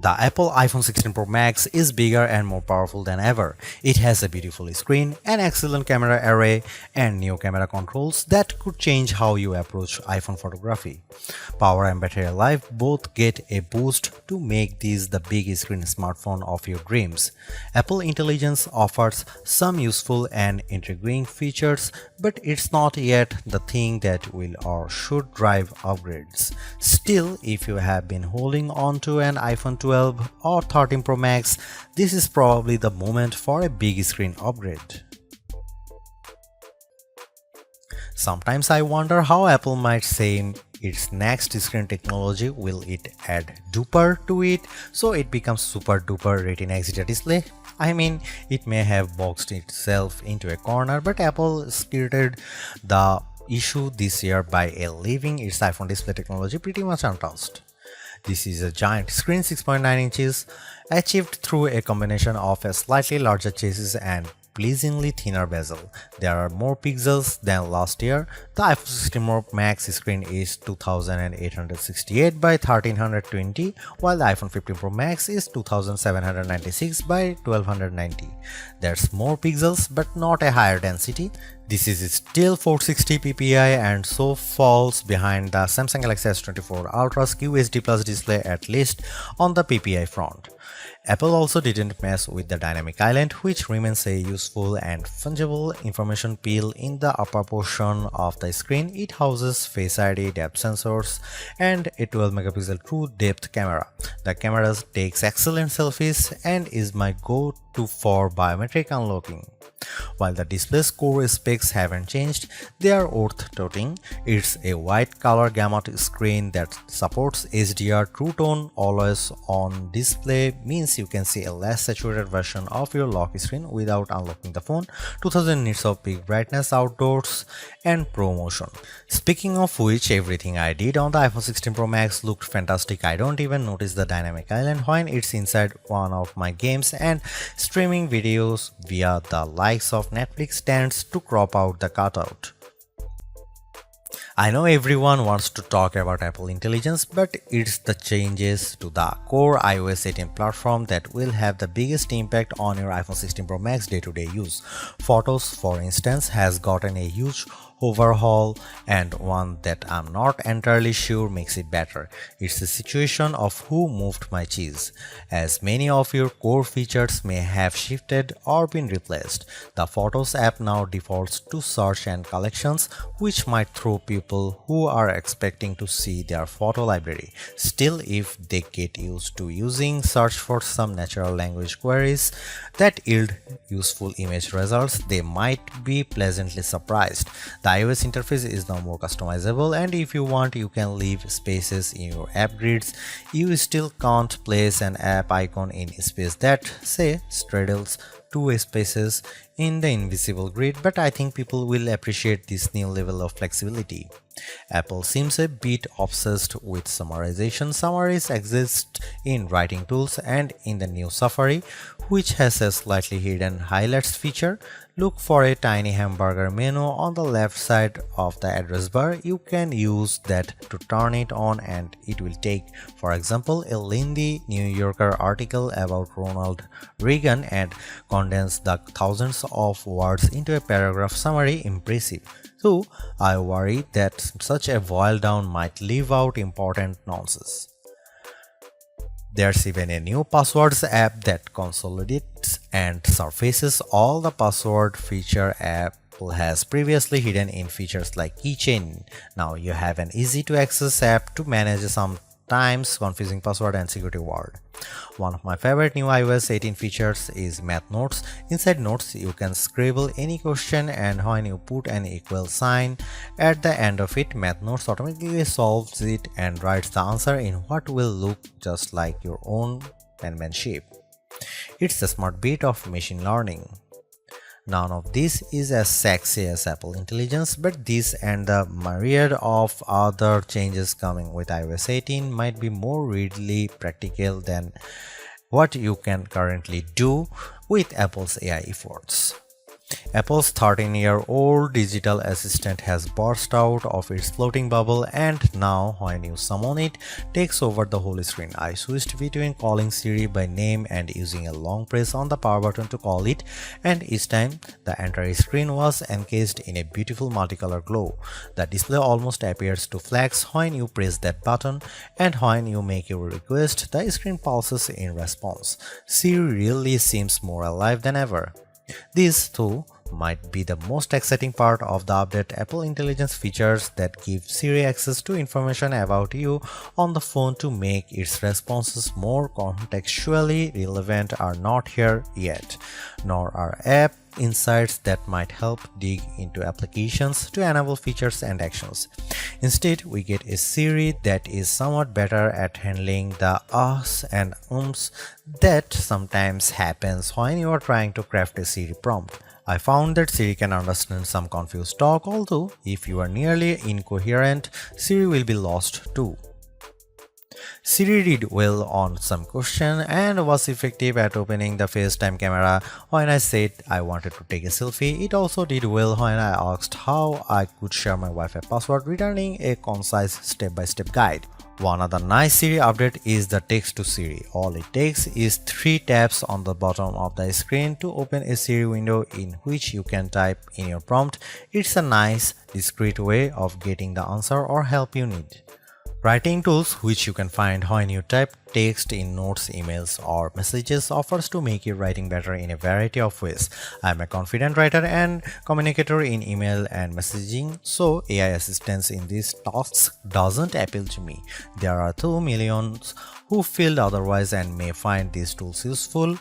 The Apple iPhone 16 Pro Max is bigger and more powerful than ever. It has a beautiful screen, an excellent camera array, and new camera controls that could change how you approach iPhone photography. Power and battery life both get a boost to make this the big screen smartphone of your dreams. Apple Intelligence offers some useful and intriguing features, but it's not yet the thing that will or should drive upgrades. Still, if you have been holding on to an iPhone 12 or 13 Pro Max, this is probably the moment for a big screen upgrade. Sometimes I wonder how Apple might say its next screen technology. Will it add duper to it so it becomes super duper Retina XDR display? I mean, it may have boxed itself into a corner, but Apple skirted the issue this year by leaving its iPhone display technology pretty much untouched. This is a giant screen 6.9 inches, achieved through a combination of a slightly larger chassis and pleasingly thinner bezel. There are more pixels than last year. The iPhone 16 Pro Max screen is 2868 by 1320, while the iPhone 15 Pro Max is 2796 by 1290. There's more pixels but not a higher density. This is still 460 ppi and so falls behind the Samsung Galaxy S24 Ultra's QHD Plus display, at least on the ppi front. Apple also didn't mess with the dynamic island, which remains a useful and fungible information peel in the upper portion of the screen. It houses Face ID, depth sensors, and a 12 megapixel true depth camera. The camera takes excellent selfies and is my go-to for biometric unlocking. While the display's core specs haven't changed, they are worth noting. It's a wide color gamut screen that supports HDR True Tone always on display, means you can see a less saturated version of your lock screen without unlocking the phone, 2000 nits of peak brightness outdoors, and Pro Motion. Speaking of which, everything I did on the iPhone 16 Pro Max looked fantastic. I don't even notice the dynamic island when it's inside one of my games, and streaming videos via the likes of Netflix tends to crop out the cutout. I know everyone wants to talk about Apple Intelligence, but it's the changes to the core iOS 18 platform that will have the biggest impact on your iPhone 16 Pro Max day-to-day use. Photos, for instance, has gotten a huge overhaul, and one that I'm not entirely sure makes it better. It's the situation of who moved my cheese, as many of your core features may have shifted or been replaced. The Photos app now defaults to search and collections, which might throw people who are expecting to see their photo library. Still, if they get used to using search for some natural language queries that yield useful image results, they might be pleasantly surprised. The iOS interface is now more customizable, and if you want, you can leave spaces in your app grids. You still can't place an app icon in space that, say, straddles two spaces in the invisible grid, but I think people will appreciate this new level of flexibility. Apple seems a bit obsessed with summarization. Summaries exist in writing tools and in the new Safari, which has a slightly hidden highlights feature. Look for a tiny hamburger menu on the left side of the address bar. You can use that to turn it on, and it will take, for example, a lengthy New Yorker article about Ronald Reagan and condense the thousands of words into a paragraph summary. Impressive. So I worry that such a boil down might leave out important nonsense. There's even a new passwords app that consolidates and surfaces all the password feature Apple has previously hidden in features like keychain. Now you have an easy to access app to manage sometimes confusing password and security word. One of my favorite new iOS 18 features is Math Notes. Inside Notes, you can scribble any question, and when you put an equal sign at the end of it, Math Notes automatically solves it and writes the answer in what will look just like your own penmanship. It's a smart bit of machine learning. None of this is as sexy as Apple Intelligence, but this and the myriad of other changes coming with iOS 18 might be more readily practical than what you can currently do with Apple's AI efforts. Apple's 13-year-old digital assistant has burst out of its floating bubble, and now when you summon it, takes over the whole screen. I switched between calling Siri by name and using a long press on the power button to call it, and each time the entire screen was encased in a beautiful multicolor glow. The display almost appears to flash when you press that button, and when you make your request, the screen pulses in response. Siri really seems more alive than ever. This, too, might be the most exciting part of the update. Apple Intelligence features that give Siri access to information about you on the phone to make its responses more contextually relevant are not here yet, nor are app insights that might help dig into applications to enable features and actions. Instead, we get a Siri that is somewhat better at handling the ahs and ums that sometimes happens when you are trying to craft a Siri prompt. I found that Siri can understand some confused talk, although if you are nearly incoherent, Siri will be lost too. Siri did well on some question and was effective at opening the FaceTime camera when I said I wanted to take a selfie. It also did well when I asked how I could share my Wi-Fi password, returning a concise step-by-step guide. One other nice Siri update is the text to Siri. All it takes is 3 taps on the bottom of the screen to open a Siri window in which you can type in your prompt. It's a nice, discreet way of getting the answer or help you need. Writing tools, which you can find when you type text in notes, emails, or messages, offers to make your writing better in a variety of ways. I'm a confident writer and communicator in email and messaging, so AI assistance in these tasks doesn't appeal to me. There are 2 millions who feel otherwise and may find these tools useful.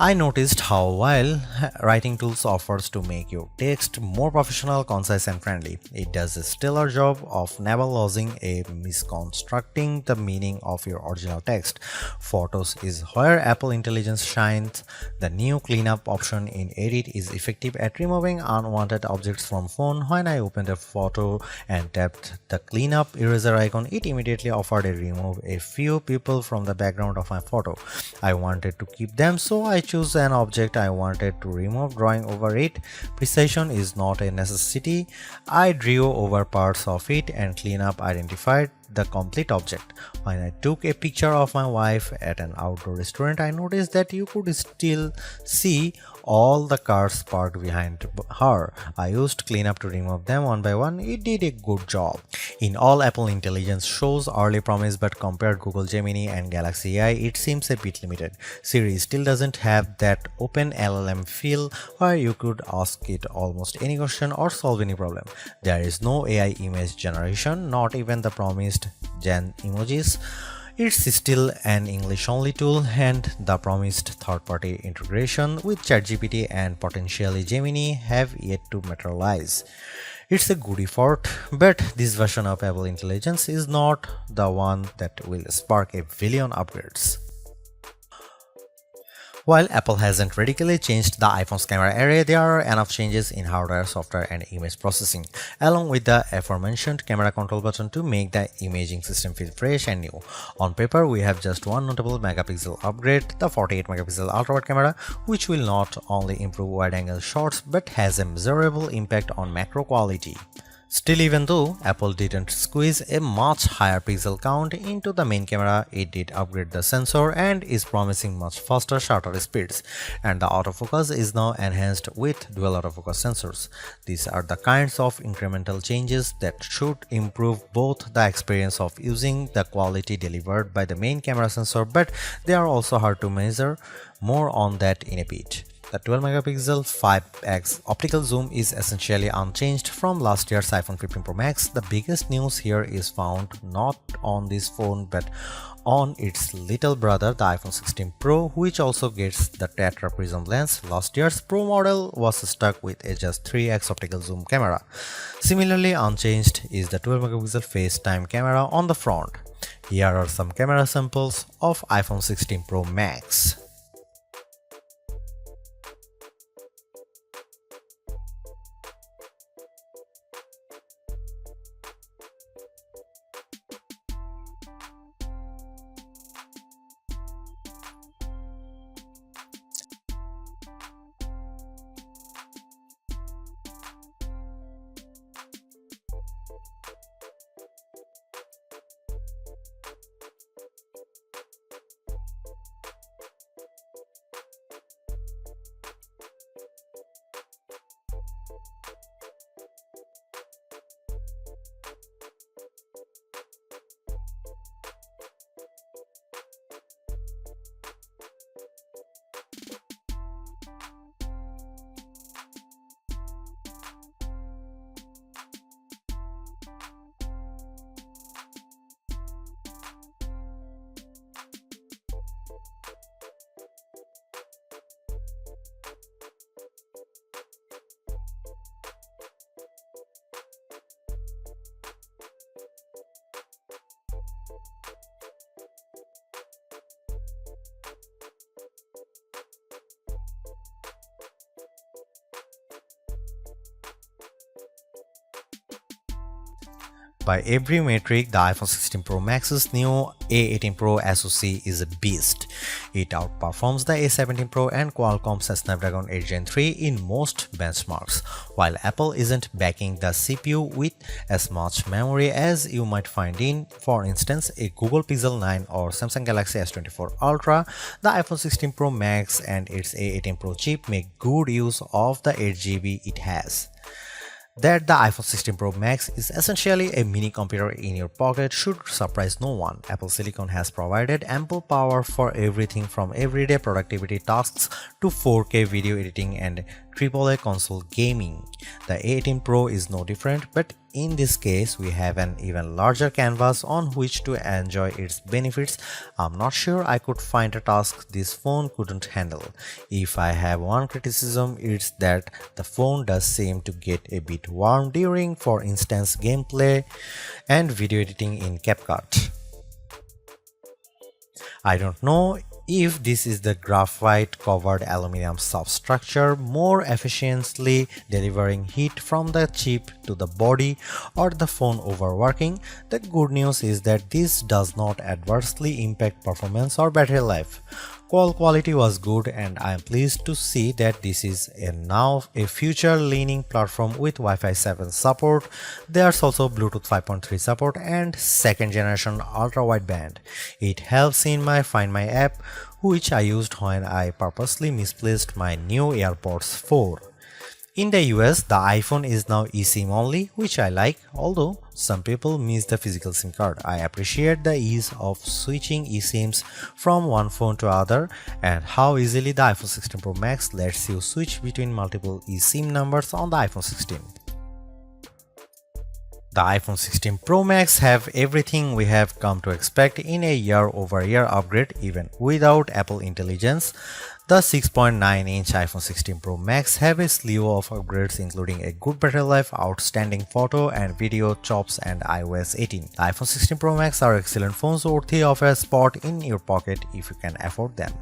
I noticed how while writing tools offers to make your text more professional, concise and friendly, it does a stellar job of never losing a misconstructing the meaning of your original text. Photos is where Apple Intelligence shines. The new cleanup option in Edit is effective at removing unwanted objects from phone. When I opened a photo and tapped the cleanup eraser icon, it immediately offered to remove a few people from the background of my photo. I wanted to keep them, so I choose an object I wanted to remove, drawing over it. Precision is not a necessity. I drew over parts of it and cleanup identified the complete object. When I took a picture of my wife at an outdoor restaurant, I noticed that you could still see all the cars parked behind her. I used cleanup to remove them one by one. It did a good job. In all, Apple Intelligence shows early promise, but compared Google Gemini and Galaxy AI, it seems a bit limited. Siri still doesn't have that open LLM feel where you could ask it almost any question or solve any problem. There is no AI image generation, not even the promised Gen emojis. It's still an English-only tool, and the promised third-party integration with ChatGPT and potentially Gemini have yet to materialize. It's a good effort, but this version of Apple Intelligence is not the one that will spark a billion upgrades. While Apple hasn't radically changed the iPhone's camera array, there are enough changes in hardware, software, and image processing, along with the aforementioned camera control button to make the imaging system feel fresh and new. On paper, we have just one notable megapixel upgrade, the 48-megapixel ultra-wide camera, which will not only improve wide-angle shots but has a measurable impact on macro quality. Still, even though Apple didn't squeeze a much higher pixel count into the main camera, it did upgrade the sensor and is promising much faster shutter speeds, and the autofocus is now enhanced with dual autofocus sensors. These are the kinds of incremental changes that should improve both the experience of using the quality delivered by the main camera sensor, but they are also hard to measure. More on that in a bit. The 12-megapixel 5x optical zoom is essentially unchanged from last year's iPhone 15 Pro Max. The biggest news here is found not on this phone but on its little brother, the iPhone 16 Pro, which also gets the Tetra Prism lens. Last year's Pro model was stuck with a just 3x optical zoom camera. Similarly unchanged is the 12-megapixel FaceTime camera on the front. Here are some camera samples of iPhone 16 Pro Max. By every metric, the iPhone 16 Pro Max's new A18 Pro SoC is a beast. It outperforms the A17 Pro and Qualcomm's Snapdragon 8 Gen 3 in most benchmarks, while Apple isn't backing the CPU with as much memory as you might find in, for instance, a Google Pixel 9 or Samsung Galaxy S24 Ultra. The iPhone 16 Pro Max and its A18 Pro chip make good use of the 8GB it has. That the iPhone 16 Pro Max is essentially a mini computer in your pocket should surprise no one. Apple Silicon has provided ample power for everything from everyday productivity tasks to 4K video editing and AAA console gaming. The A18 Pro is no different, but in this case, we have an even larger canvas on which to enjoy its benefits. I'm not sure I could find a task this phone couldn't handle. If I have one criticism, it's that the phone does seem to get a bit warm during, for instance, gameplay and video editing in CapCut. I don't know if this is the graphite covered aluminum substructure more efficiently delivering heat from the chip to the body or the phone overworking. The good news is that this does not adversely impact performance or battery life. Call quality was good, and I am pleased to see that this is now a future-leaning platform with Wi-Fi 7 support. There's also Bluetooth 5.3 support and second-generation ultra-wideband. It helps in my Find My app, which I used when I purposely misplaced my new AirPods 4. In the US, the iPhone is now eSIM only, which I like, although some people miss the physical SIM card. I appreciate the ease of switching eSIMs from one phone to other and how easily the iPhone 16 Pro Max lets you switch between multiple eSIM numbers on the iPhone 16. The iPhone 16 Pro Max have everything we have come to expect in a year-over-year upgrade even without Apple Intelligence. The 6.9-inch iPhone 16 Pro Max have a slew of upgrades including a good battery life, outstanding photo and video chops and iOS 18. The iPhone 16 Pro Max are excellent phones worthy of a spot in your pocket if you can afford them.